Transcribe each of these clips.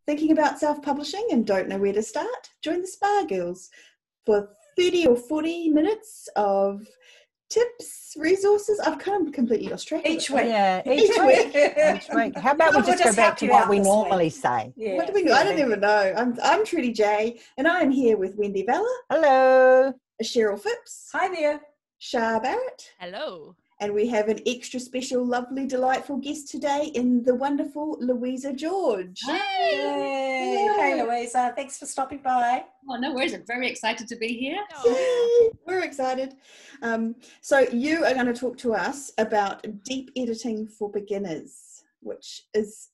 Thinking about self-publishing and don't know where to start? Join the Spa Girls for 30 or 40 minutes of tips, resources. I've kind of completely lost track of Each week. Yeah, each week. How about we just go back to what we normally say? Yeah. What do we? I don't even know. I'm Trudy J, and I am here with Wendy Vella. Hello. Cheryl Phipps. Hi there. Shah Barrett. Hello. And we have an extra special, lovely, delightful guest today in the wonderful Louisa George. Hey, hey Louisa, thanks for stopping by. Oh, no worries. I'm very excited to be here. Yay, we're excited. So you are going to talk to us about deep editing for beginners, which is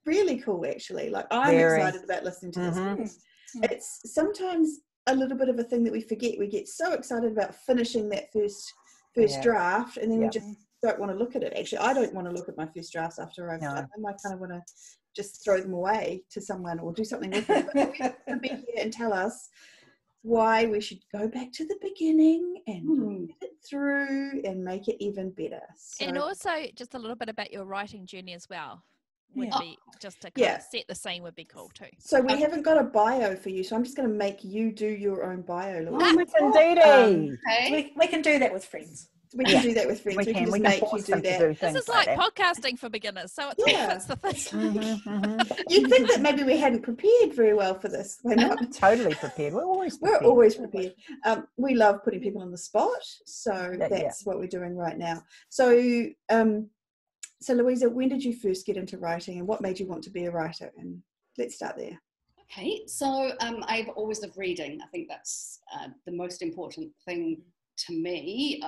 really cool, actually. Like, I'm excited about listening to this. It's sometimes a little bit of a thing that we forget. We get so excited about finishing that first draft, and then we just don't want to look at it. Actually, I don't want to look at my first drafts after I've done them. I kind of want to just throw them away to someone or do something with them. But we're going to be here and tell us why we should go back to the beginning and get it through and make it even better. So, and also just a little bit about your writing journey as well. Would be just to kind of set the scene would be cool too. So we haven't got a bio for you, so I'm just going to make you do your own bio. Indeed. We can do that with friends. We can do that with friends. We can just make you do that. This is like podcasting for beginners, so it fits the thing. You'd think that maybe we hadn't prepared very well for this. We're not totally prepared. We're always prepared. We love putting people on the spot, so that's what we're doing right now. So, so Louisa, when did you first get into writing, and what made you want to be a writer? And let's start there. Okay, so I've always loved reading. I think that's the most important thing to me.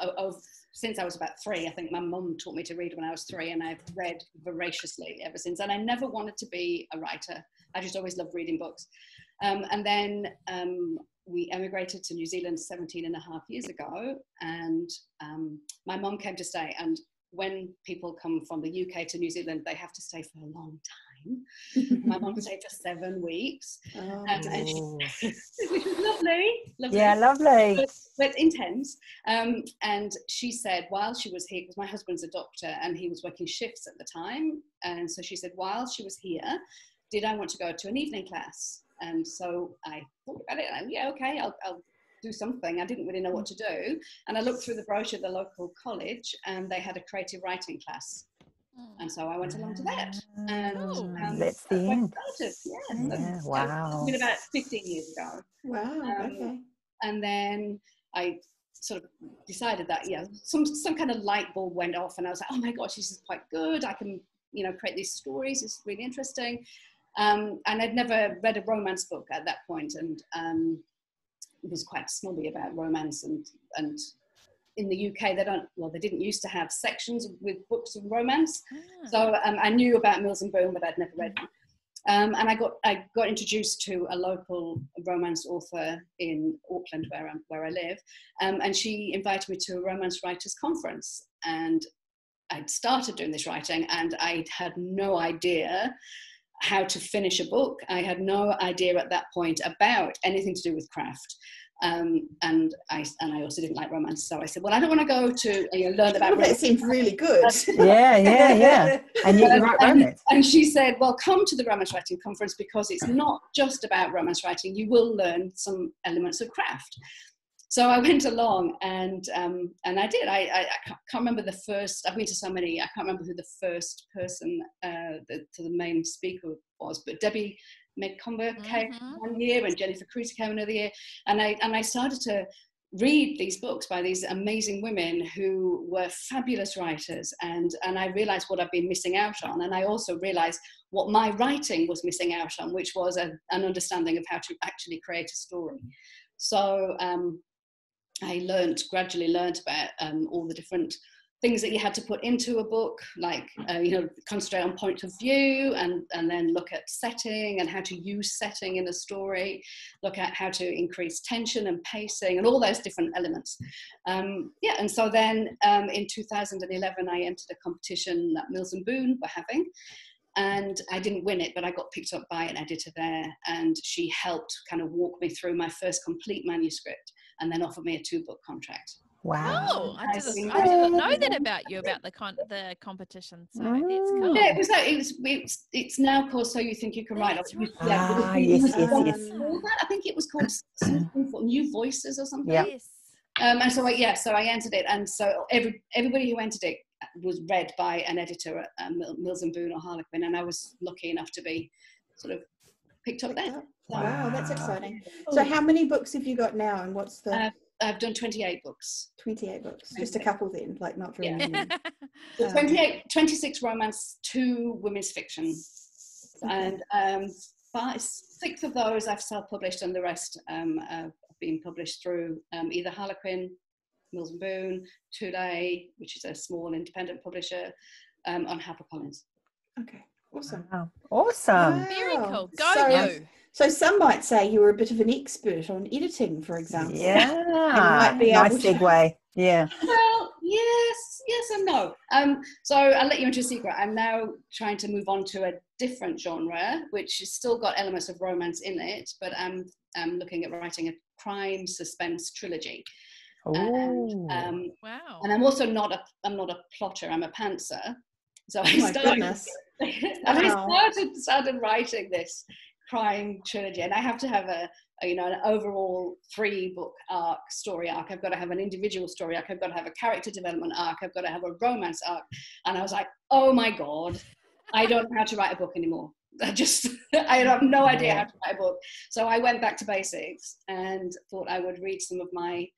Since I was about 3, I think my mum taught me to read when I was 3, and I've read voraciously ever since. And I never wanted to be a writer. I just always loved reading books. And then we emigrated to New Zealand 17 and a half years ago, and my mum came to stay. And when people come from the UK to New Zealand, they have to stay for a long time. My mum stayed for 7 weeks, which was lovely. Yeah, lovely. But intense. And she said, while she was here, because my husband's a doctor and he was working shifts at the time, and so she said, while she was here, did I want to go to an evening class? And so I thought about it, and okay, I'll do something. I didn't really know what to do, and I looked through the brochure of the local college, and they had a creative writing class, and so I went along to that. And that's the end. Wow. It's been about 15 years ago. Wow. Okay. And then I sort of decided that some kind of light bulb went off, and I was like, oh my gosh, this is quite good. I can create these stories. It's really interesting. And I'd never read a romance book at that point, and was quite snobby about romance, and in the UK they didn't used to have sections with books of romance. So I knew about Mills and Boon, but I'd never read them. And I got introduced to a local romance author in Auckland where I live, and she invited me to a romance writers conference, and I'd started doing this writing, and I had no idea how to finish a book. I had no idea at that point about anything to do with craft. And I also didn't like romance, so I said, well, I don't want to go to learn about romance. That seems really good. Yeah. And you write romance. And she said, well, come to the romance writing conference, because it's not just about romance writing. You will learn some elements of craft. So I went along, and I did. I can't remember the first. I've been to so many. I can't remember who the first person, the main speaker was, but Debbie McComber came one year, and Jennifer Cruiser came another year, and I started to read these books by these amazing women who were fabulous writers, and I realized what I've been missing out on, and I also realized what my writing was missing out on, which was an understanding of how to actually create a story. So I gradually learned about all the different things that you had to put into a book, like concentrate on point of view, and then look at setting and how to use setting in a story, look at how to increase tension and pacing and all those different elements. And so then in 2011 I entered a competition that Mills and Boon were having, and I didn't win it, but I got picked up by an editor there, and she helped kind of walk me through my first complete manuscript, and then offered me a 2-book contract. Wow. Oh, I didn't know that about you, about the competition. So that's cool. Yeah, it's now called So You Think You Can Write. Yes. I think it was called something for New Voices or something. Yes. And so I entered it, and so everybody who entered it was read by an editor at Mills and Boon or Harlequin, and I was lucky enough to be sort of picked up there. Wow, that's exciting. So how many books have you got now, and what's the... I've done 28 books. 28 books. Just a couple then, like not very many. So 26 romance, 2 women's fiction. And 6 of those I've self-published, and the rest have been published through either Harlequin, Mills and Boon, Today, which is a small independent publisher, on HarperCollins. Okay, awesome. Wow. Awesome. Wow. Very cool. Go you. So some might say you were a bit of an expert on editing, for example. Yeah. Might be nice segue. Yeah. Well, yes and no. So I'll let you into a secret. I'm now trying to move on to a different genre, which has still got elements of romance in it, but I'm looking at writing a crime suspense trilogy. And, wow. And I'm also not a plotter. I'm a pantser. So I started writing this crime trilogy, and I have to have an overall 3-book story arc. I've got to have an individual story arc. I've got to have a character development arc. I've got to have a romance arc. And I was like, oh my God, I don't know how to write a book anymore. I have no idea how to write a book. So I went back to basics and thought I would read some of my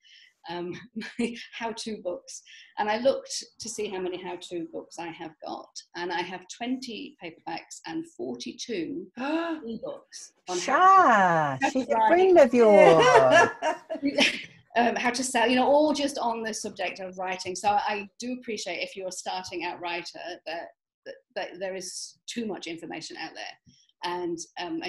how-to books, and I looked to see how many how-to books I have got, and I have 20 paperbacks and 42 ebooks on she's a friend of yours. How to sell, all just on the subject of writing. So I do appreciate, if you're a starting out writer, that there is too much information out there. And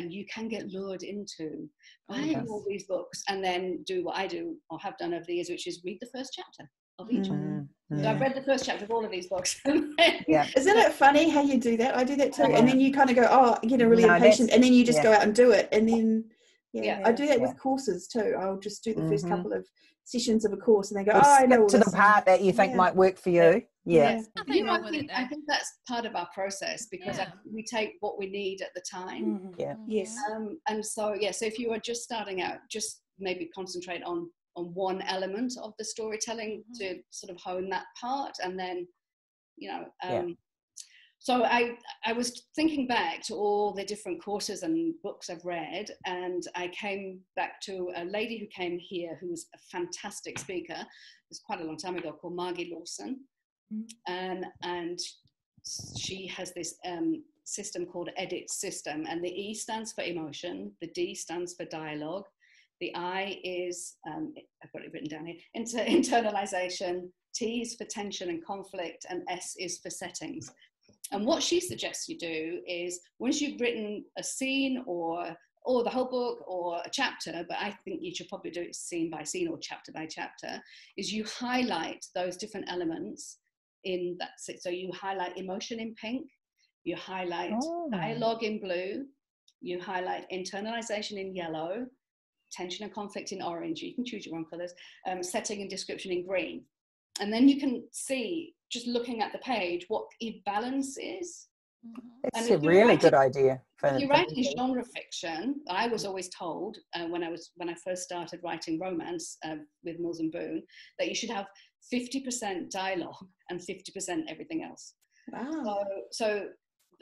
you can get lured into buying all these books and then do what I do or have done over the years, which is read the first chapter of each one. So I've read the first chapter of all of these books. Isn't it funny how you do that? I do that too. And then you kind of go, get really impatient, and then you just go out and do it. And then I do that with courses too. I'll just do the first couple of sessions of a course, and they go, I know to the part that you think might work for you. Nothing wrong with it, I think that's part of our process, because we take what we need at the time. Yes. And so so if you are just starting out, just maybe concentrate on one element of the storytelling to sort of hone that part, and then so I was thinking back to all the different courses and books I've read, and I came back to a lady who came here who was a fantastic speaker. It was quite a long time ago, called Margie Lawson. And she has this system called EDIT system, and the E stands for emotion, the D stands for dialogue, the I is, I've got it written down here, internalization, T is for tension and conflict, and S is for settings. And what she suggests you do is, once you've written a scene or the whole book or a chapter, but I think you should probably do it scene by scene or chapter by chapter, is you highlight those different elements in that. So you highlight emotion in pink, you highlight dialogue in blue, you highlight internalization in yellow, tension and conflict in orange, you can choose your own colors, setting and description in green. And then you can see, just looking at the page, what balance is. That's a really good idea. If you're writing genre fiction, I was always told when I first started writing romance with Mills and Boon, that you should have 50% dialogue and 50% everything else. Wow. So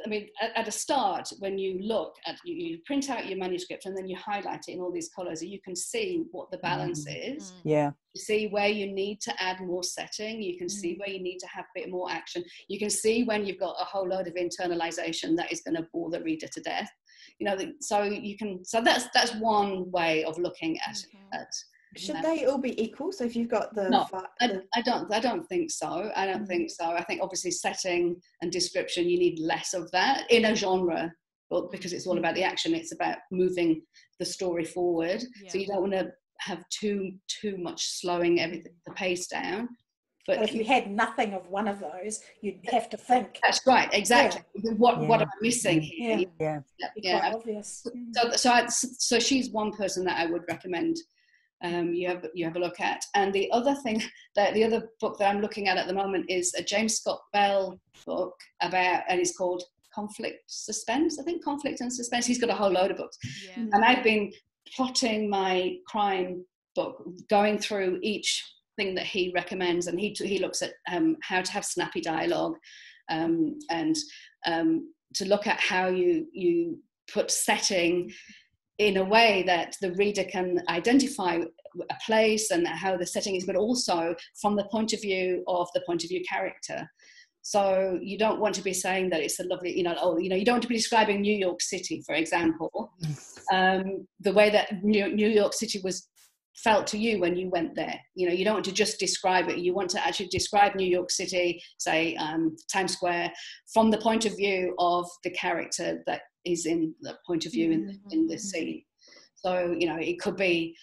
I mean, at a start, when you look at, you print out your manuscript and then you highlight it in all these colors, you can see what the balance is. Yeah. You see where you need to add more setting. You can see where you need to have a bit more action. You can see when you've got a whole load of internalization that is going to bore the reader to death. So you can. So that's one way of looking at. Should they all be equal? So if you've got the... No, I don't think so. I don't think so. I think obviously setting and description, you need less of that in a genre, but because it's all about the action, it's about moving the story forward. So you don't want to have too much slowing the pace down. But if you had nothing of one of those, you'd have to think. That's right, exactly. What am I missing here? Quite obvious. So she's one person that I would recommend you have a look at. And the other thing, the other book that I'm looking at the moment is a James Scott Bell book and it's called Conflict Suspense. I think Conflict and Suspense. He's got a whole load of books. Yeah. And I've been plotting my crime book, going through each thing that he recommends, and he looks at how to have snappy dialogue, and to look at how you put setting in a way that the reader can identify a place and how the setting is, but also from the point of view character. So you don't want to be saying that it's a lovely, you don't want to be describing New York City, for example, the way that New York City felt to you when you went there. You don't want to just describe it. You want to actually describe New York City, say Times Square, from the point of view of the character that is in the point of view in this scene. So, it could be,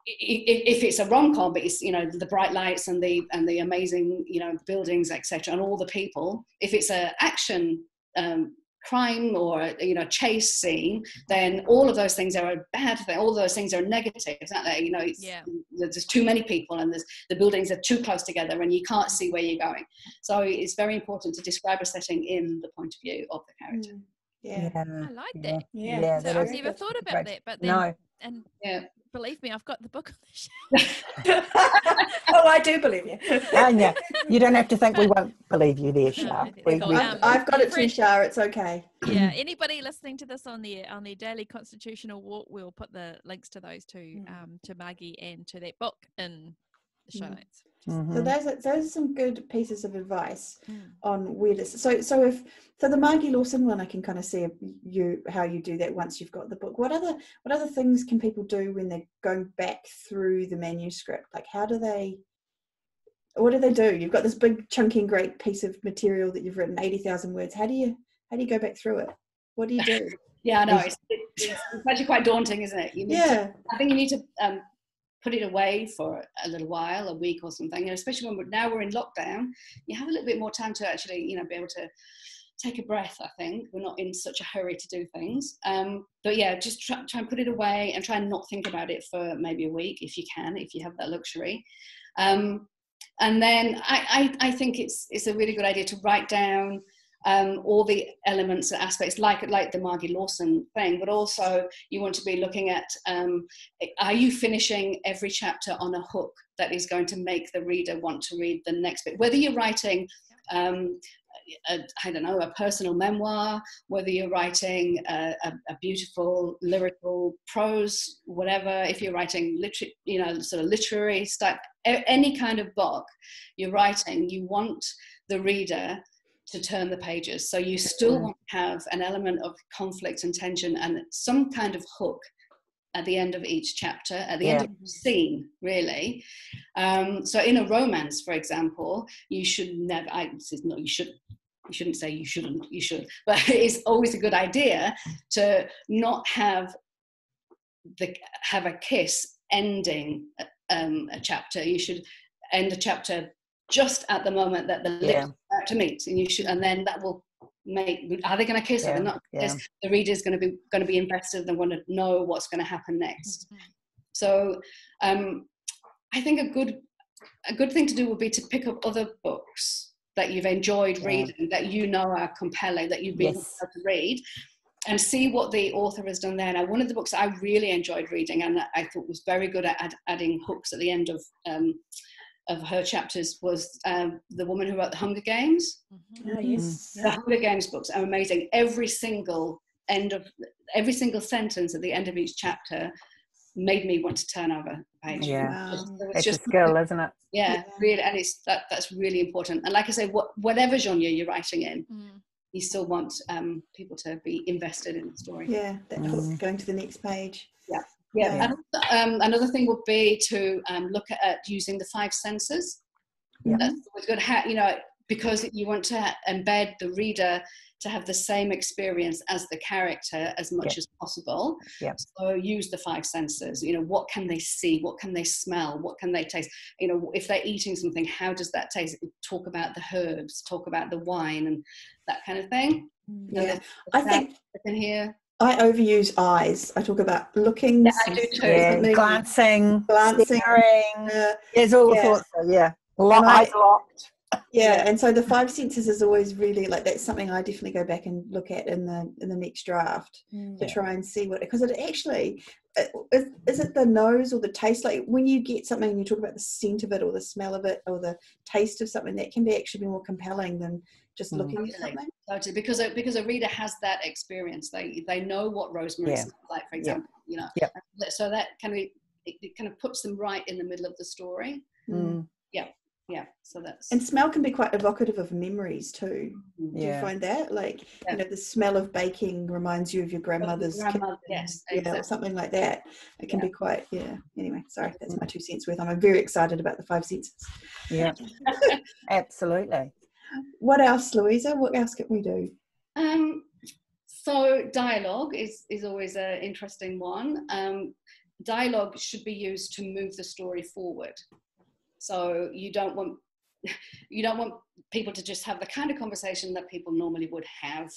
if it's a rom-com, but it's the bright lights and the amazing buildings, etc., and all the people. If it's an action crime or chase scene, then all of those things are a bad thing. All of those things are negative, isn't they? There's too many people, and the buildings are too close together, and you can't see where you're going. So it's very important to describe a setting in the point of view of the character. Yeah. I like that. Yeah. So I've never thought about that, but then, No. and yeah. Believe me, I've got the book on the shelf. Oh, I do believe you. Anya, you don't have to think we won't believe you there, Shah. I've got it too, Shah. It's okay. Yeah, anybody listening to this on their daily constitutional walk, we'll put the links to those two, to Margie and to that book in the show notes. So those are some good pieces of advice on where to. So the Margie Lawson one, I can kind of see how you do that once you've got the book. What other things can people do when they're going back through the manuscript? Like, what do they do? You've got this big chunky great piece of material that you've written, 80,000 words. How do you go back through it? What do you do? Yeah, I know it's actually quite daunting, isn't it? I think you need to put it away for a little while, a week or something, and especially when we're in lockdown, you have a little bit more time to actually be able to take a breath. I think we're not in such a hurry to do things, but yeah, just try and put it away and try and not think about it for maybe a week if you have that luxury, and then I think it's a really good idea to write down all the elements and aspects like the Margie Lawson thing, but also you want to be looking at, are you finishing every chapter on a hook that is going to make the reader want to read the next bit? Whether you're writing, a personal memoir, whether you're writing a beautiful lyrical prose, whatever, if you're writing sort of literary stuff, any kind of book you're writing, you want the reader to turn the pages. So you still want to have an element of conflict and tension and some kind of hook at the end of each chapter, at the end of the scene, really. So in a romance, for example, you should never, you shouldn't say you shouldn't, you should, but it's always a good idea to not have a kiss ending a chapter. You should end a chapter just at the moment that the lips are about to meet, and then that will make. Are they going to kiss? Are they not going to kiss? The reader's going to be invested and want to know what's going to happen next. So, I think a good thing to do would be to pick up other books that you've enjoyed reading, that are compelling, that you've been able to read, and see what the author has done there. Now, one of the books I really enjoyed reading and I thought was very good at adding hooks at the end of her chapters was the woman who wrote the Hunger Games. The Hunger Games books are amazing. Every single sentence at the end of each chapter made me want to turn over a page. It's just a skill, isn't it? Really, and that's really important. And like I say, whatever genre you're writing in, you still want people to be invested in the story. That hook going to the next page. And another thing would be to look at using the 5 senses. That's always good. Because you want to embed the reader to have the same experience as the character as much as possible. So use the 5 senses. What can they see? What can they smell? What can they taste? If they're eating something, how does that taste? Talk about the herbs, talk about the wine and that kind of thing. I think I can hear. I overuse eyes. I talk about looking. Yeah, I do too. Yeah, glancing, staring. There's all sorts of, eyes locked. Yeah, and so the 5 senses is always really like, that's something I definitely go back and look at in the next draft to try and see what, because it actually is it the nose or the taste? Like when you get something and you talk about the scent of it or the smell of it or the taste of something, that can be actually be more compelling than just looking at something. Totally, because a reader has that experience. They know what rosemary smells like, for example. So that it kind of puts them right in the middle of the story. Yeah, so that's... And smell can be quite evocative of memories too. Do you find that? Like, the smell of baking reminds you of your grandmother's kitchen. Yes, exactly. Or something like that. It can be quite, Anyway, sorry, that's my 2 cents worth. I'm very excited about the 5 senses. Yeah, absolutely. What else, Louisa? What else can we do? So dialogue is always an interesting one. Dialogue should be used to move the story forward. So you don't want people to just have the kind of conversation that people normally would have.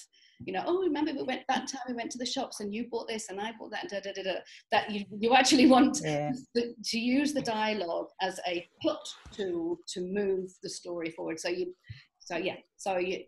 Oh, remember that time we went to the shops and you bought this and I bought that. That you actually want to use the dialogue as a plot tool to move the story forward.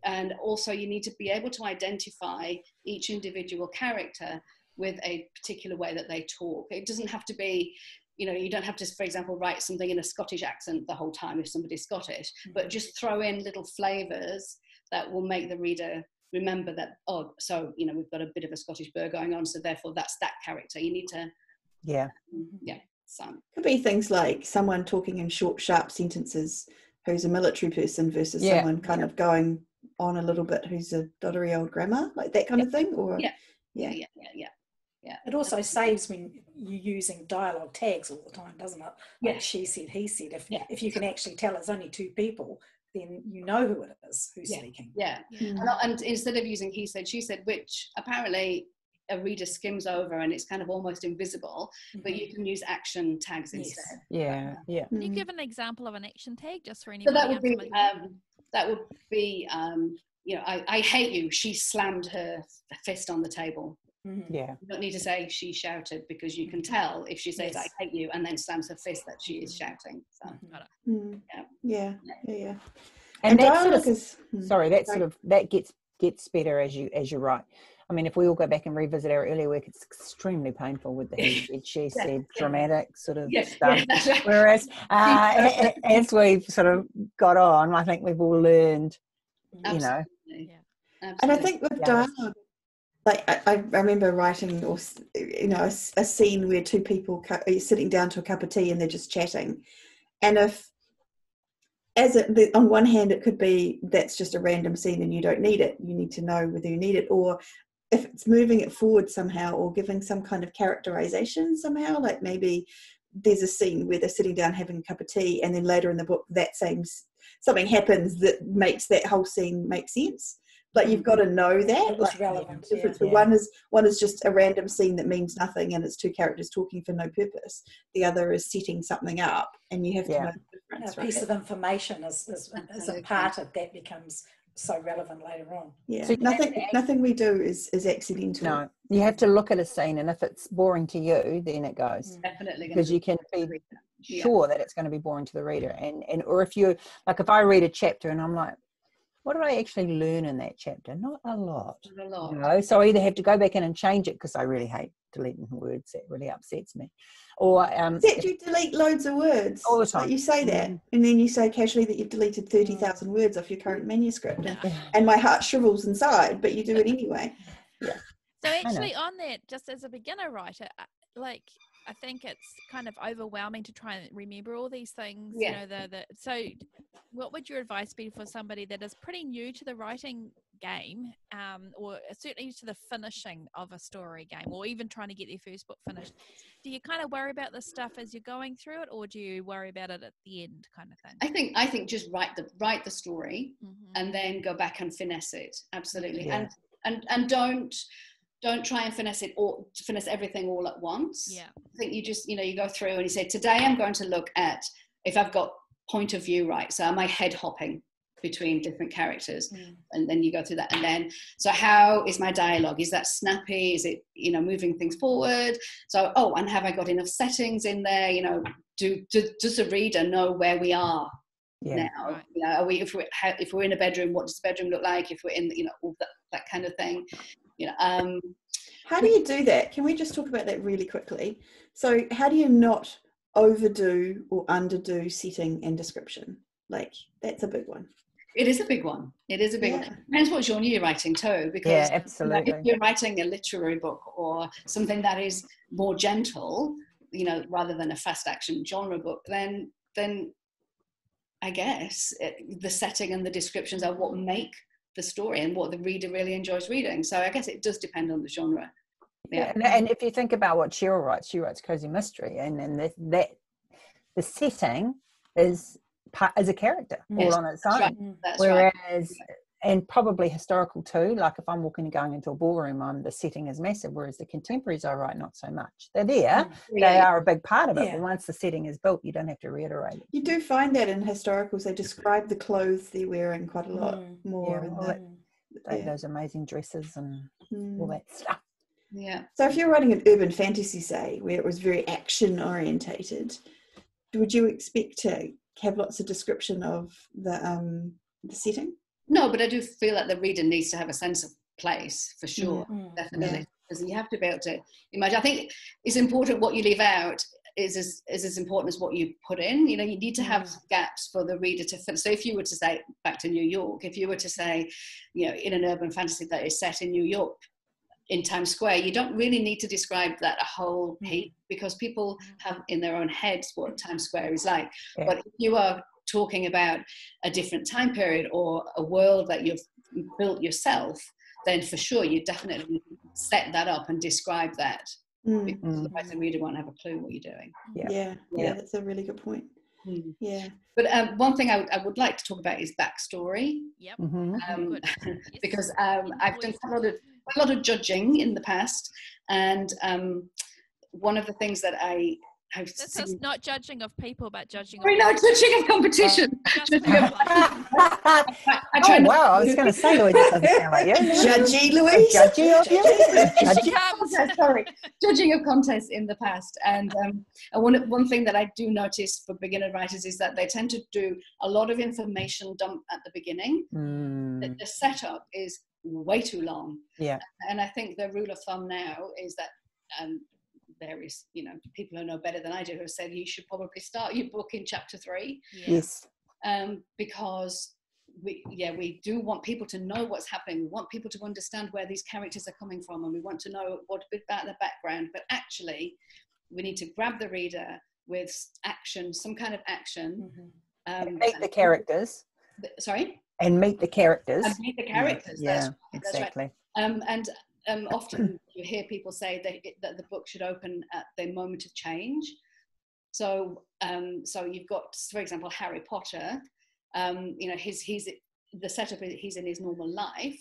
And also you need to be able to identify each individual character with a particular way that they talk. It doesn't have to be, you don't have to, for example, write something in a Scottish accent the whole time if somebody's Scottish, but just throw in little flavours that will make the reader remember that, we've got a bit of a Scottish burr going on, so therefore that's that character. You need to... So could be things like someone talking in short, sharp sentences who's a military person versus someone kind of going on a little bit who's a doddery old grandma, like that kind of thing, or... Yeah. It also saves when you're using dialogue tags all the time, doesn't it? Like she said, he said. If you can actually tell it's only 2 people, then you know who it is who's speaking. And instead of using he said, she said, which apparently a reader skims over and it's kind of almost invisible, but you can use action tags instead. Can you give an example of an action tag just for So anybody? that would be I hate you, she slammed her fist on the table. You don't need to say she shouted, because you can tell if she says I hate you and then slams her fist that she is shouting. So And that dialogue is that gets better as you write. I mean, if we all go back and revisit our earlier work, it's extremely painful with the he said, she said, dramatic sort of stuff. Whereas as we've sort of got on, I think we've all learned, Absolutely. And I think with dialogue, like I remember writing, a scene where 2 people are sitting down to a cup of tea and they're just chatting, and on one hand it could be that's just a random scene and you don't need it. You need to know whether you need it, or if it's moving it forward somehow, or giving some kind of characterization somehow. Like maybe there's a scene where they're sitting down having a cup of tea, and then later in the book something happens that makes that whole scene make sense. Like you've got to know that. It was relevant. One is just a random scene that means nothing, and it's 2 characters talking for no purpose. The other is setting something up, and you have to know the difference. A piece of information is imparted that becomes so relevant later on. Yeah, so nothing we do is accidental. No, you have to look at a scene, and if it's boring to you, then it goes. Definitely, because you can be sure that it's going to be boring to the reader, and or if you like, if I read a chapter and I'm like, what did I actually learn in that chapter? Not a lot. So I either have to go back in and change it, because I really hate deleting words. That really upsets me. Or you delete loads of words all the time. Like you say that, and then you say casually that you've deleted 30,000 words off your current manuscript, and my heart shrivels inside, but you do it anyway. So actually, on that, just as a beginner writer, I think it's kind of overwhelming to try and remember all these things. So what would your advice be for somebody that is pretty new to the writing game, or certainly to the finishing of a story game, or even trying to get their first book finished? Do you kind of worry about this stuff as you're going through it, or do you worry about it at the end, kind of thing? I think just write the story, and then go back and finesse it. Absolutely. And don't try and finesse everything all at once. I think you just, you go through and you say, today I'm going to look at if I've got point of view right. So am I head hopping? between different characters, and then you go through that. And then, so how is my dialogue? Is that snappy? Is it, you know, moving things forward? So, and have I got enough settings in there? You know, does the reader know where we are now? Right. You know, are we, if we're in a bedroom, what does the bedroom look like? If we're in, you know, all that kind of thing. You know, how do you do that? Can we just talk about that really quickly? So, how do you not overdo or underdo setting and description? Like, that's a big one. It is a big one. It is a big one. Depends what genre you're writing too, because absolutely. You know, if you're writing a literary book or something that is more gentle, you know, rather than a fast action genre book, then I guess the setting and the descriptions are what make the story and what the reader really enjoys reading. So I guess it does depend on the genre. And if you think about what Cheryl writes, she writes cozy mystery, and that the setting is a character all on its own. Right. That's whereas right. and probably historical too, like if I'm walking and going into a ballroom, the setting is massive, whereas the contemporaries I write not so much. They're there, they are a big part of it, but once the setting is built, you don't have to reiterate it. You do find that in historicals, they describe the clothes they're wearing quite a lot more. Those amazing dresses and all that stuff. Yeah. So if you're writing an urban fantasy, say, where it was very action orientated, would you expect to have lots of description of the setting? No, but I do feel that the reader needs to have a sense of place, for sure, definitely. Because you have to be able to imagine. I think it's important what you leave out is as important as what you put in. You know, you need to have gaps for the reader to fill. So if you were to say, back to New York, if you were to say, you know, in an urban fantasy that is set in New York, in Times Square, you don't really need to describe that a whole heap, because people have in their own heads what Times Square is like. But if you are talking about a different time period or a world that you've built yourself, then for sure you definitely set that up and describe that, because otherwise the reader won't have a clue what you're doing. Yeah, that's a really good point. Yeah, but one thing I would like to talk about is backstory. Because I've done a lot of judging in the past, and one of the things that this is not judging of people, but judging judging of competition. Wow, I was going to say, Louise, it doesn't sound like you. Judgy, Louise. Judgy of you. Sorry, judging of contests in the past, and one thing that I do notice for beginner writers is that they tend to do a lot of information dump at the beginning. The setup is way too long. And I think the rule of thumb now is that various, you know, people who know better than I do have said you should probably start your book in chapter 3. Because we do want people to know what's happening. We want people to understand where these characters are coming from, and we want to know what a bit about their background. But actually, we need to grab the reader with action, some kind of action. And meet the characters. And meet the characters. And meet the characters. That's exactly. Right. Often you hear people say that the book should open at the moment of change. So you've got, for example, Harry Potter. You know, he's the setup is he's in his normal life,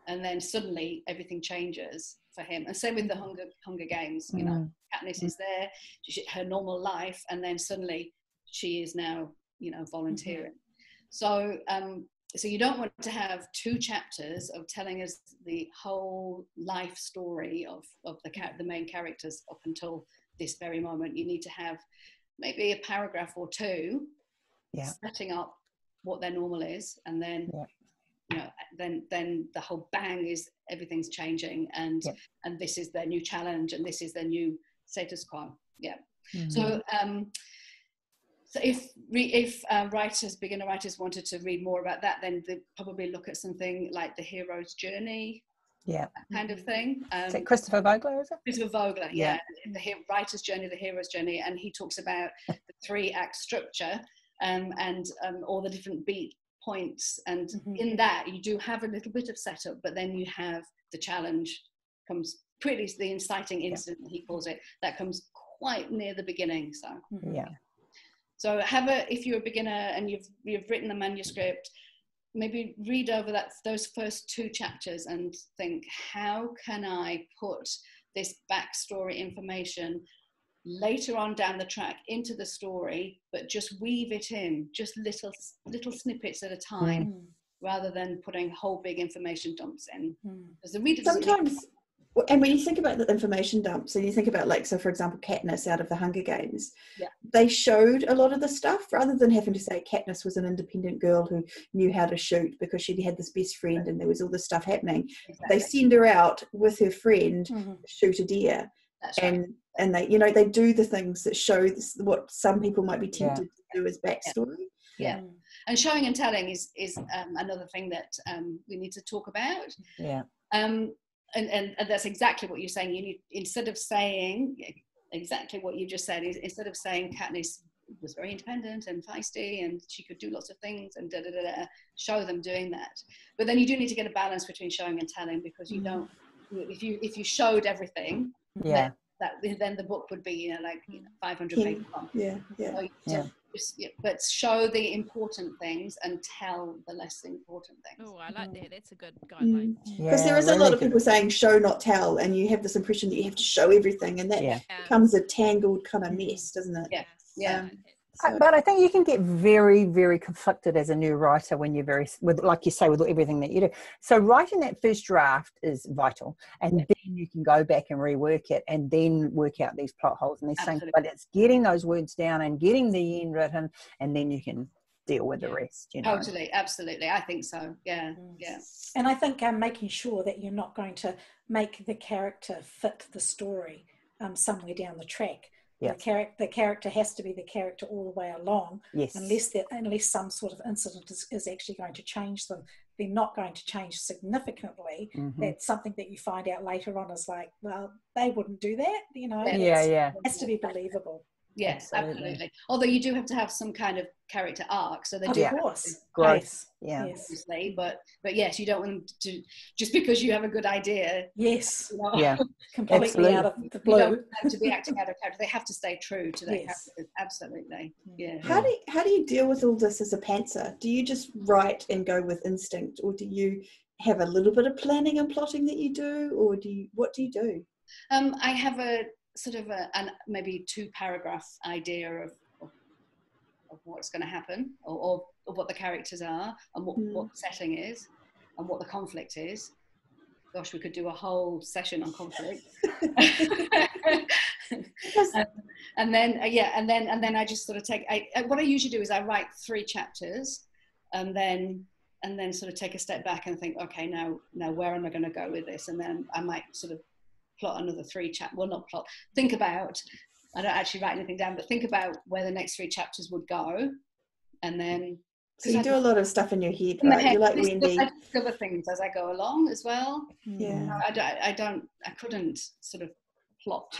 and then suddenly everything changes for him. And same with the Hunger Games. You know, Katniss is there, her normal life, and then suddenly she is now, you know, volunteering. So you don't want to have 2 chapters of telling us the whole life story of the main characters up until this very moment. You need to have maybe a paragraph or 2 setting up what their normal is, and then you know, then the whole bang is everything's changing, and this is their new challenge, and this is their new status quo. So if beginner writers wanted to read more about that, then they'd probably look at something like The Hero's Journey, that kind of thing. Is it Christopher Vogler, is it? Christopher Vogler, The Writer's Journey, The Hero's Journey, and he talks about the 3-act structure and all the different beat points, and in that you do have a little bit of setup, but then you have the challenge comes the inciting incident, he calls it, that comes quite near the beginning. So if you're a beginner and you've written a manuscript, maybe read over those first 2 chapters and think, how can I put this backstory information later on down the track into the story, but just weave it in, just little snippets at a time, rather than putting whole big information dumps in. Because the reader sometimes, and when you think about the information dumps, and you think about, like, so for example, Katniss out of the Hunger Games, they showed a lot of the stuff rather than having to say Katniss was an independent girl who knew how to shoot because she had this best friend and there was all this stuff happening. They send her out with her friend to shoot a deer. That's and right. and they, you know, they do the things that show what some people might be tempted to do as backstory. And showing and telling is another thing that we need to talk about. And that's exactly what you're saying. You need, instead of saying exactly what you just said, instead of saying Katniss was very independent and feisty and she could do lots of things and show them doing that. But then you do need to get a balance between showing and telling, because you don't, if you showed everything, then the book would be, you know, like 500 pages long. But show the important things and tell the less important things. Oh, I like that. That's a good guideline. Because there is a lot of people saying show, not tell, and you have this impression that you have to show everything, and that becomes a tangled kind of mess, doesn't it? But I think you can get very, very conflicted as a new writer when you're like you say, with everything that you do. So writing that first draft is vital, and then you can go back and rework it and then work out these plot holes and these things. But it's getting those words down and getting the end written, and then you can deal with the rest. You know? Totally, absolutely. I think so. Yeah. And I think making sure that you're not going to make the character fit the story somewhere down the track. The character has to be the character all the way along. Unless some sort of incident is actually going to change them, they're not going to change significantly. That's something that you find out later on is like, well, they wouldn't do that, you know. It has to be believable. Yes, absolutely. Although you do have to have some kind of character arc, so they do. Of course, growth. Obviously, but yes, you don't want them to, just because you have a good idea. Yes. You know, completely out of the blue. You don't have to be acting out of character. They have to stay true to their characters. Absolutely. Yeah. How do you deal with all this as a pantser? Do you just write and go with instinct, or do you have a little bit of planning and plotting that you do, or what do you do? I have a sort of maybe 2-paragraph idea of what's going to happen, or what the characters are, and what the setting is, and what the conflict is. Gosh, we could do a whole session on conflict. and then I just sort of what I usually do is I write 3 chapters, and then sort of take a step back and think, okay, now where am I going to go with this? And then I might sort of plot another 3 chapters. Well, not plot. Think about. I don't actually write anything down, but think about where the next 3 chapters would go, and then. So you do a lot of stuff in your head, right? You're like Wendy. I discover things as I go along as well. Yeah. I couldn't sort of plot.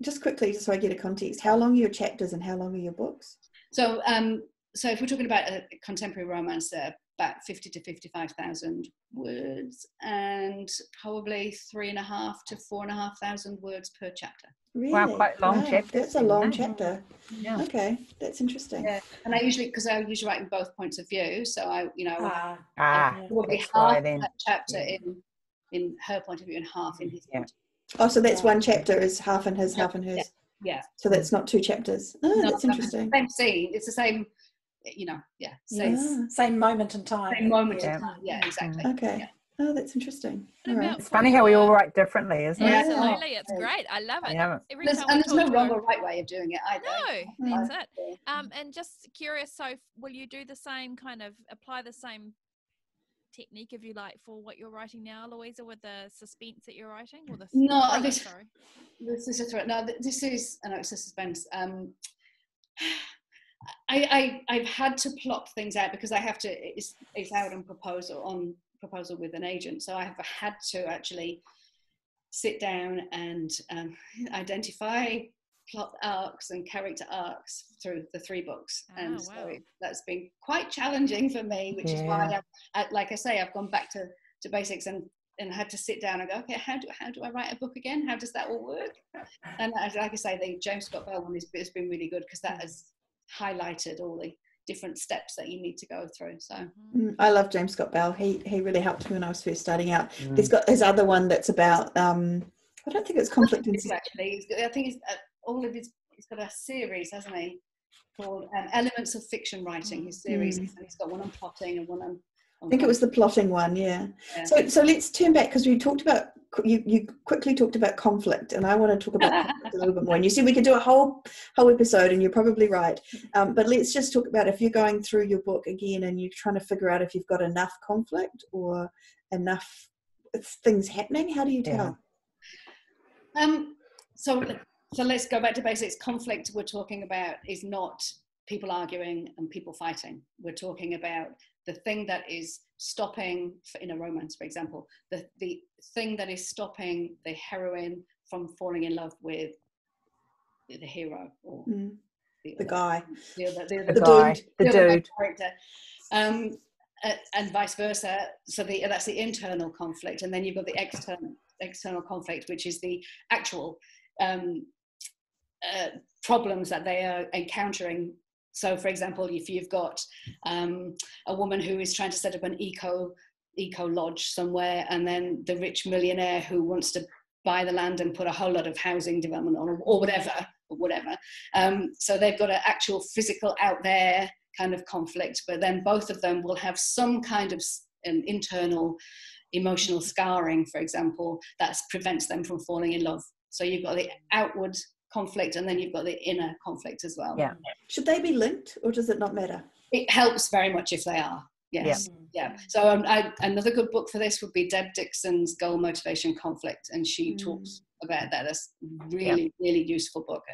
Just quickly, so I get a context, how long are your chapters and how long are your books? So if we're talking about a contemporary romance, they're about 50 to 55,000 words, and probably 3,500 to 4,500 words per chapter. Really? Wow, quite long chapter. That's a long chapter. Yeah. Okay, that's interesting. Yeah, and because I usually write in both points of view, so I probably half that chapter in her point of view and half in his point of view. Oh, so that's one chapter is half in his, half in hers. Yeah. So that's not 2 chapters. Oh, no, that's interesting. Same scene. It's the same. Same moment in time. Same moment in time. Yeah, exactly. Okay. Yeah. Oh, that's interesting. All right. It's funny how we all write differently, isn't it? Absolutely, it's great. I love it. Yeah. There's no wrong or right way of doing it either. No, that's it. And just curious, so will you do the same kind of, apply the same technique, if you like, for what you're writing now, Louisa, with the suspense that you're writing? Or the This is a threat. No, this is a suspense. I've had to plot things out because I have to. It's out on proposal with an agent, so I have had to actually sit down and identify plot arcs and character arcs through the 3 books, so that's been quite challenging for me, which is why like I say, I've gone back to basics and had to sit down and go, okay, how do I write a book again? How does that all work? And like I say, the James Scott Bell one has been really good because that has highlighted all the different steps that you need to go through. So I love James Scott Bell. He really helped me when I was first starting out. He's got his other one that's about I don't think it's conflict actually. I think all of his, he's got a series, hasn't he, called Elements of Fiction Writing, his series. And he's got one on plotting and one on I think it was the plotting one, yeah. So let's turn back, because we talked about, you quickly talked about conflict, and I want to talk about conflict a little bit more. And you said we could do a whole episode, and you're probably right. But let's just talk about, if you're going through your book again and you're trying to figure out if you've got enough conflict or enough things happening, how do you tell? So let's go back to basics. Conflict we're talking about is not people arguing and people fighting. We're talking about the thing that is stopping, in a romance, for example, the thing that is stopping the heroine from falling in love with the hero, or the guy, the dude character, and vice versa. So that's the internal conflict, and then you've got the external conflict, which is the actual problems that they are encountering. So, for example, if you've got a woman who is trying to set up an eco lodge somewhere, and then the rich millionaire who wants to buy the land and put a whole lot of housing development on, or whatever. So they've got an actual physical out there kind of conflict, but then both of them will have some kind of internal emotional scarring, for example, that prevents them from falling in love. So you've got the outward conflict, and then you've got the inner conflict as well. Yeah. Should they be linked, or does it not matter? It helps very much if they are. Yes. Yeah. So another good book for this would be Deb Dixon's Goal, Motivation, Conflict, and she talks about that. That's really useful book,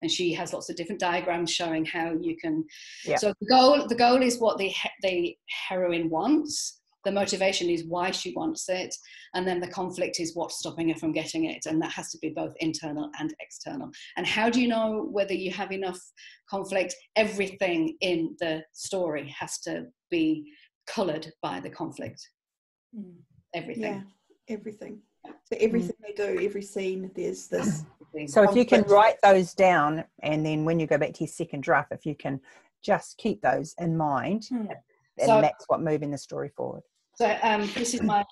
and she has lots of different diagrams showing how you can. Yeah. So the goal is what the heroine wants. The motivation is why she wants it, and then the conflict is what's stopping her from getting it, and that has to be both internal and external. And how do you know whether you have enough conflict? Everything in the story has to be coloured by the conflict. Everything. Yeah, everything. So everything they do, every scene, there's this. So if you can write those down, and then when you go back to your second draft, if you can just keep those in mind, and that's what moving the story forward. So this is my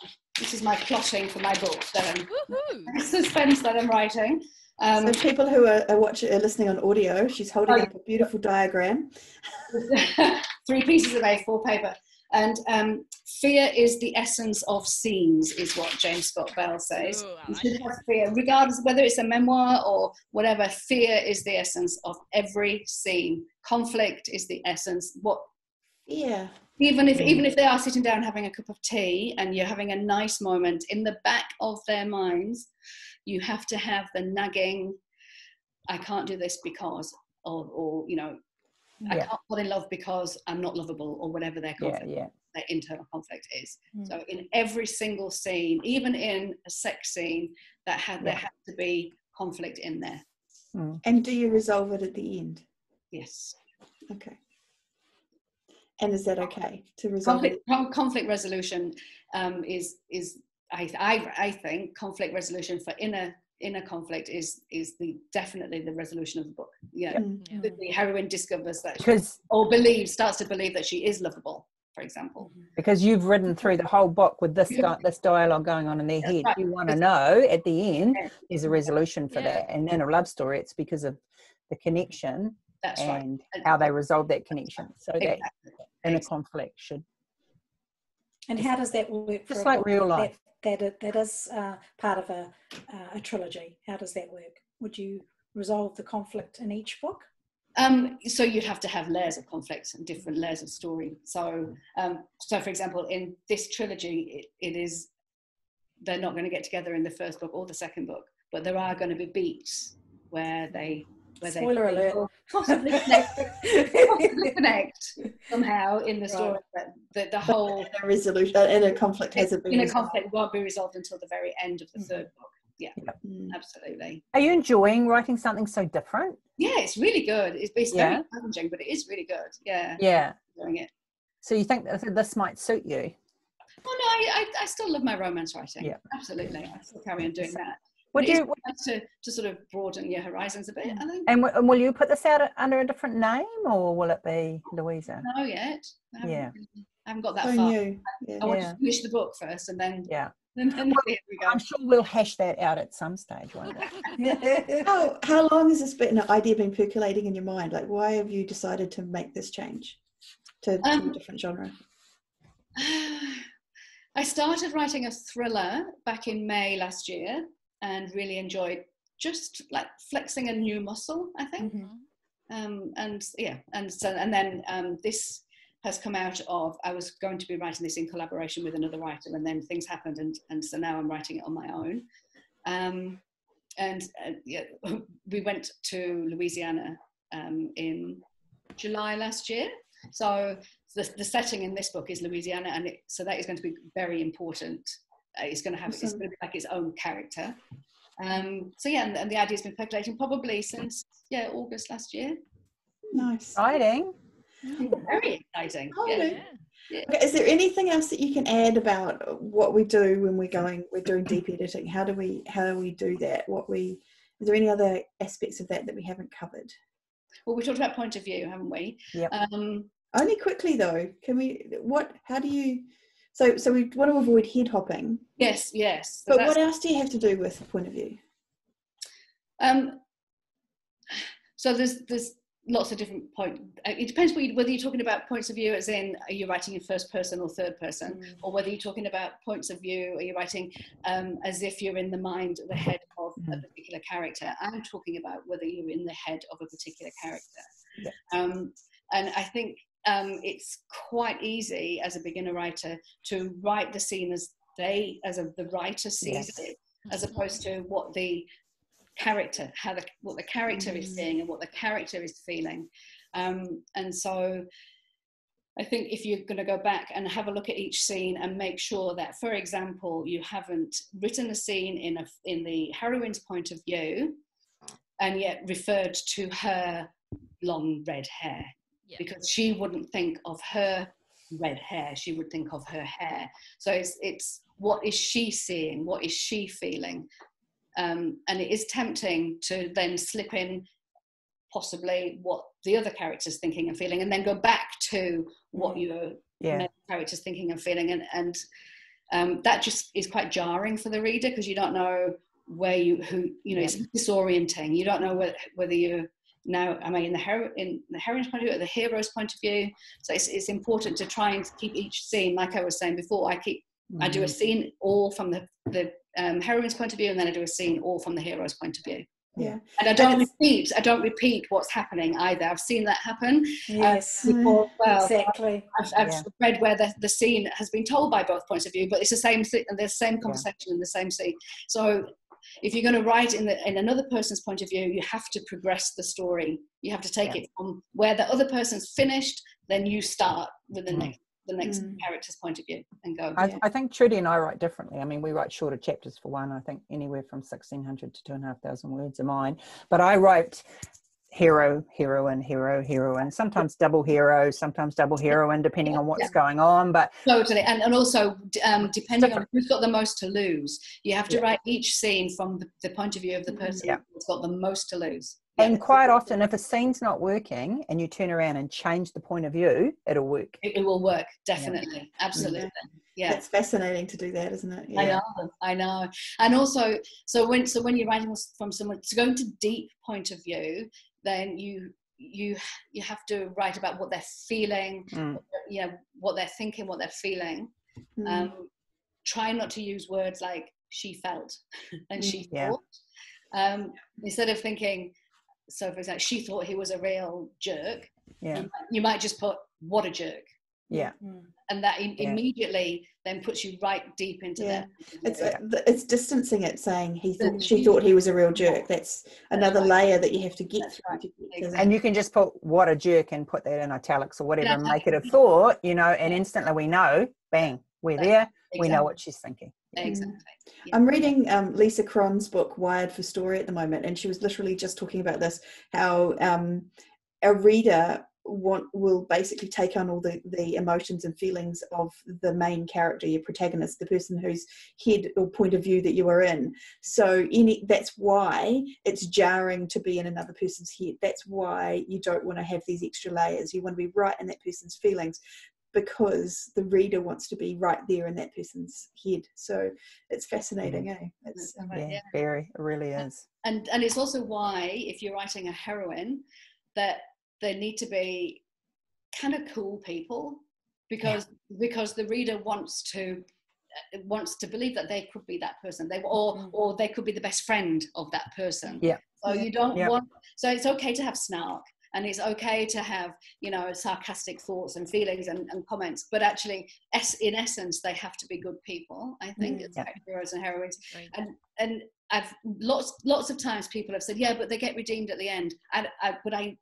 plotting for my book. Suspense that I'm writing. So people who are listening on audio, she's holding up a beautiful diagram. 3 pieces of A4 paper. And fear is the essence of scenes, is what James Scott Bell says. You should have fear, regardless of whether it's a memoir or whatever. Fear is the essence of every scene. Conflict is the essence. Even if they are sitting down having a cup of tea and you're having a nice moment, in the back of their minds, you have to have the nagging, I can't do this because, or I can't fall in love because I'm not lovable, or whatever their conflict, their internal conflict is. So in every single scene, even in a sex scene, there has to be conflict in there. And do you resolve it at the end? Yes. Okay. And is that okay to resolve conflict resolution? Is I think conflict resolution for inner conflict is definitely the resolution of the book. The heroine discovers that starts to believe that she is lovable, for example. Because you've ridden through the whole book with this dialogue going on in their head. Right. You want to know at the end there's a resolution for that. And in a love story, it's because of the connection. That's and how they resolve that connection. So that inner conflict should. And how does that work? Just like real life. That is part of a trilogy. How does that work? Would you resolve the conflict in each book? So you'd have to have layers of conflict and different layers of story. So, for example, in this trilogy, it is they're not going to get together in the first book or the second book, but there are going to be beats where they. Spoiler alert. Possibly connect somehow in the story, but the whole resolution inner conflict hasn't been resolved. Conflict won't be resolved until the very end of the third book. Yeah, absolutely. Are you enjoying writing something so different? Yeah, it's really good. It's very challenging, but it is really good. Yeah. Doing it. So you think that this might suit you? Oh no, I still love my romance writing. Yeah, absolutely. I still carry on doing that. Would you to sort of broaden your horizons a bit, I think. And will you put this out under a different name, or will it be Louisa? No, yet. I haven't got that so far. new. I want to finish the book first, and then and then well, here we go. I'm sure we'll hash that out at some stage, won't we? How long has this idea been percolating in your mind? Like, why have you decided to make this change to a different genre? I started writing a thriller back in May last year, and really enjoyed just like flexing a new muscle, I think. And then this has come out of, I was going to be writing this in collaboration with another writer, and then things happened, and so now I'm writing it on my own. We went to Louisiana in July last year. So the setting in this book is Louisiana, and so that is going to be very important. It's going to be like its own character. And the idea's been percolating probably since August last year. Nice. Exciting. Very exciting. Yeah. Okay, is there anything else that you can add about what we do when we're doing deep editing? How do we do that? Is there any other aspects of that we haven't covered? Well, we talked about point of view, haven't we? Yep. Only quickly though. So we want to avoid head hopping. Yes. But what else do you have to do with point of view? So there's lots of different points. It depends whether you're talking about points of view as in, are you writing in first person or third person, or whether you're talking about points of view, are you writing as if you're in the mind, the head of a particular character. I'm talking about whether you're in the head of a particular character. Yeah. And I think it's quite easy as a beginner writer to write the scene as the writer sees it, as opposed to what the character, what the character is seeing and what the character is feeling. And so I think if you're going to go back and have a look at each scene and make sure that, for example, you haven't written a scene in the heroine's point of view and yet referred to her long red hair, because she wouldn't think of her red hair, she would think of her hair. So it's what is she seeing, what is she feeling? And it is tempting to then slip in possibly what the other character's thinking and feeling, and then go back to what your character's thinking and feeling, and that just is quite jarring for the reader, because you don't know it's disorienting. You don't know whether you're now, am I in the heroine's point of view or the hero's point of view? So it's important to try and keep each scene, like I was saying before, I do a scene all from the heroine's point of view, and then I do a scene all from the hero's point of view. Yeah. And I don't repeat what's happening either. I've seen that happen. Yes. Before, exactly. I've read where the scene has been told by both points of view, but it's the same thing, and there's the same conversation in the same scene. So if you're going to write in another person's point of view, you have to progress the story. You have to take it from where the other person's finished, then you start with the next character's point of view and go. I think Trudy and I write differently. I mean, we write shorter chapters for one. I think anywhere from 1,600 to 2,500 words are mine. But I write hero, heroine, hero, heroine, sometimes double hero, sometimes double heroine, depending on what's going on. But totally, and also depending on who's got the most to lose, you have to write each scene from the point of view of the person who's got the most to lose. And quite often, if a scene's not working and you turn around and change the point of view, it'll work. It will work, definitely. Absolutely. Yeah. It's fascinating to do that, isn't it? Yeah. I know. And also, so when you're writing from someone to go into deep point of view, then you have to write about what they're feeling, what they're thinking, what they're feeling. Try not to use words like she felt and she thought. Instead of thinking, so for example, she thought he was a real jerk, you might just put, what a jerk. And that immediately then puts you right deep into that. It's distancing it, saying she thought he was a real jerk. That's another layer that you have to get through. And you can just put what a jerk and put that in italics or whatever and make it a thought, and instantly we know, bang, we're there. We know what she's thinking. Exactly. I'm reading Lisa Cron's book Wired for Story at the moment, and she was literally just talking about this, how a reader will basically take on all the emotions and feelings of the main character, your protagonist, the person whose head or point of view that you are in. So that's why it's jarring to be in another person's head. That's why you don't want to have these extra layers. You want to be right in that person's feelings. because the reader wants to be right there in that person's head. So it's fascinating, It's very, it really is. And it's also why, if you're writing a heroine, that they need to be kind of cool people, because the reader wants to believe that they could be that person, or they could be the best friend of that person. So you don't want, so it's okay to have snark, and it's okay to have, you know, sarcastic thoughts and feelings and comments, but actually in essence they have to be good people, I think. It's like heroes and heroines. And I've lots of times people have said, yeah, but they get redeemed at the end. But I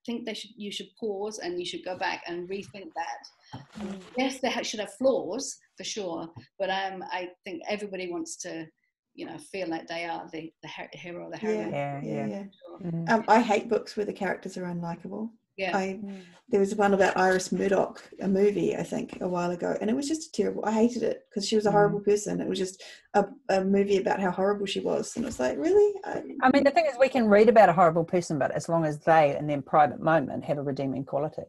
think you should pause, and you should go back and rethink that. Yes, they should have flaws for sure, but I think everybody wants to, you know, feel like they are the hero or the heroine. I hate books where the characters are unlikable. There was one about Iris Murdoch, a movie, I think, a while ago, and it was just terrible. I hated it because she was a horrible person. It was just a movie about how horrible she was, and it was like, really? I mean, the thing is, we can read about a horrible person, but as long as they, in their private moment, have a redeeming quality.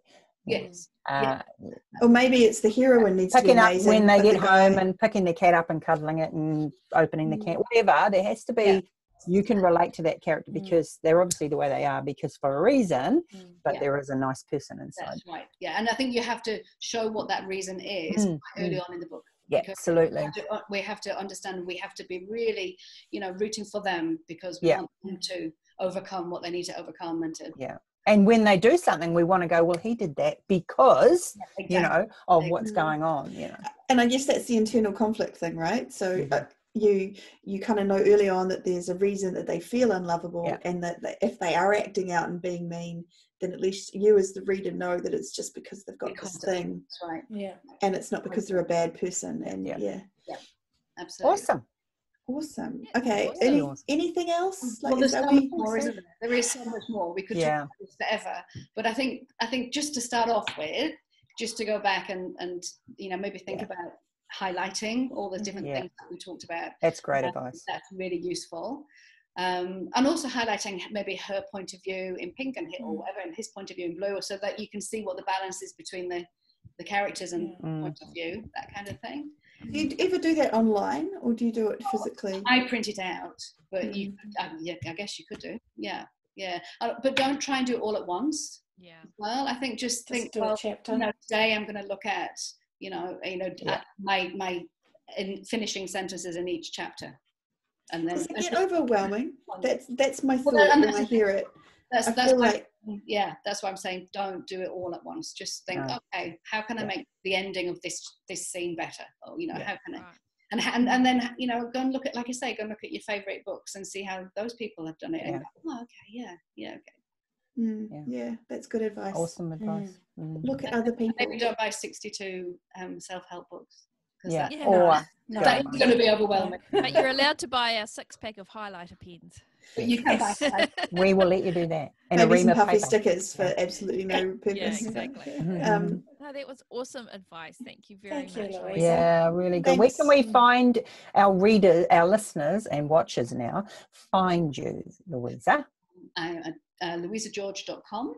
Or maybe it's the heroine needs to be amazing when they get home and picking their cat up and cuddling it and opening the can, whatever. There has to be, you can relate to that character because they're obviously the way they are because for a reason, but there is a nice person inside. That's right. Yeah, and I think you have to show what that reason is early on in the book. Yeah, absolutely. We have to understand. We have to be really, you know, rooting for them because we want them to overcome what they need to overcome and to. Yeah. And when they do something, we want to go, well, he did that because, you know, of what's going on, you know. And I guess that's the internal conflict thing, right? So you kind of know early on that there's a reason that they feel unlovable, and that if they are acting out and being mean, then at least you as the reader know that it's just because they've got this thing. That's right. Yeah. And it's not because they're a bad person. And Absolutely. Awesome. Okay. Awesome. Anything else? Well, there's so much more, isn't there? There is so much more. We could talk about this forever. But I think just to start off with, just to go back and you know, maybe think about highlighting all the different things that we talked about. That's great advice. That's really useful. And also highlighting maybe her point of view in pink and or whatever, and his point of view in blue, so that you can see what the balance is between the characters and point of view, that kind of thing. Do you ever do that online, or do you do it physically? I print it out, but I guess you could do. Yeah. But don't try and do it all at once. Yeah. Well, I think just think, well, you know, today I'm going to look at, my finishing sentences in each chapter, and then does it get overwhelming? That's my thought when I hear it. That's why I'm saying don't do it all at once. Just think, okay, how can I make the ending of this scene better? Or, you know, how can I? And then, you know, go and look at, like I say, go and look at your favourite books and see how those people have done it. And go, okay. That's good advice. Awesome advice. Look at other people. Maybe don't buy 62 self-help books. That's going to be overwhelming. But you're allowed to buy a 6-pack of highlighter pens. But you can buy we will let you do that. And maybe some puffy stickers for absolutely no purpose. Yeah, exactly. No, that was awesome advice. Thank you very much, Louisa. Yeah, really good. Where can we find our readers, our listeners and watchers now? Find you, Louisa. I'm at louisageorge.com.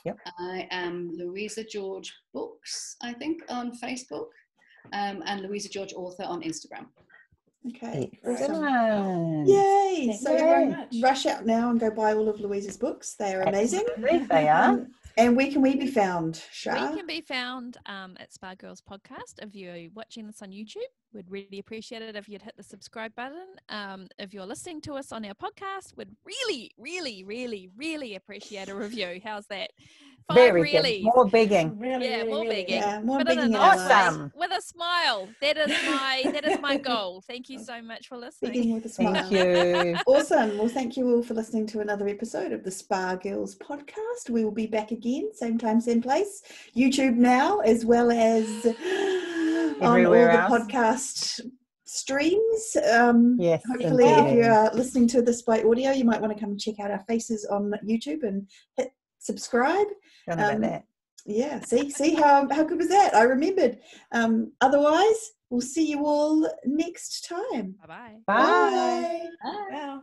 Yep. I am Louisa George Books, I think, on Facebook. And Louisa George Author on Instagram. Okay. Excellent. Yay! So everyone rush out now and go buy all of Louisa's books. They are amazing. They are. And where can we be found, Shah? We can be found at Spa Girls Podcast. If you're watching this on YouTube, we'd really appreciate it if you'd hit the subscribe button. If you're listening to us on our podcast, we'd really, really, really, really appreciate a review. How's that? Very really. Good. More begging. More begging. Yeah, more but begging. Awesome. With a smile. That is my goal. Thank you so much for listening. Begging with a smile. Thank you. Awesome. Well, thank you all for listening to another episode of the Spa Girls Podcast. We will be back again, same time, same place. YouTube now, as well as on all the podcast streams. Yes. Hopefully, if you are listening to this by audio, you might want to come and check out our faces on YouTube and hit subscribe. Don't know about that. Yeah, see how good was that? I remembered. Otherwise, we'll see you all next time. Bye-bye. Bye. Bye. Bye.